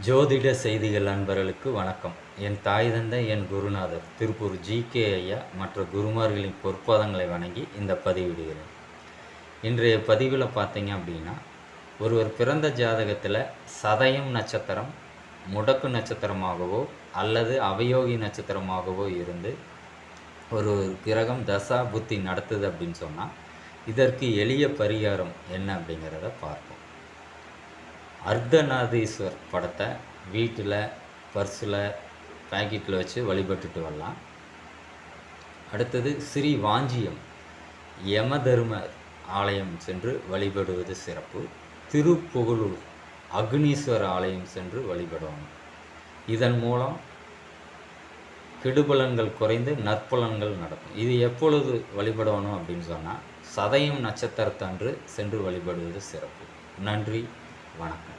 ஜோதிட செய்திகள் நண்பர்களுக்கு வணக்கம். என் தாய் தந்தை, என் குருநாதர் திருப்பூர் ஜி.கே. ஐயா மற்ற குருமார்களின் பொற்பாதங்களை வணங்கி இந்த பதிவிடுகிறேன். இன்றைய பதிவில் பார்த்தீங்க அப்படின்னா, ஒருவர் பிறந்த ஜாதகத்தில் சதயம் நட்சத்திரம் முடக்கு நட்சத்திரமாகவோ அல்லது அவயோகி நட்சத்திரமாகவோ இருந்து ஒரு கிரகம் தசா புத்தி நடத்துது அப்படின்னு சொன்னால், இதற்கு எளிய பரிகாரம் என்ன அப்படிங்கிறத பார்ப்போம். அர்த்தநாதீஸ்வர் படத்தை வீட்டில், பர்ஸில், பேக்கெட்டில் வச்சு வழிபட்டுட்டு வரலாம். அடுத்தது ஸ்ரீ வாஞ்சியம் யமதர்மர் ஆலயம் சென்று வழிபடுவது சிறப்பு. திருப்புகலூர் அக்னீஸ்வர் ஆலயம் சென்று வழிபடணும். இதன் மூலம் கெடுபலன்கள் குறைந்து நற்பலன்கள் நடக்கும். இது எப்பொழுது வழிபடணும் அப்படின்னு சொன்னால், சதயம் நட்சத்திரத்தன்று சென்று வழிபடுவது சிறப்பு. நன்றி, வணக்கம்.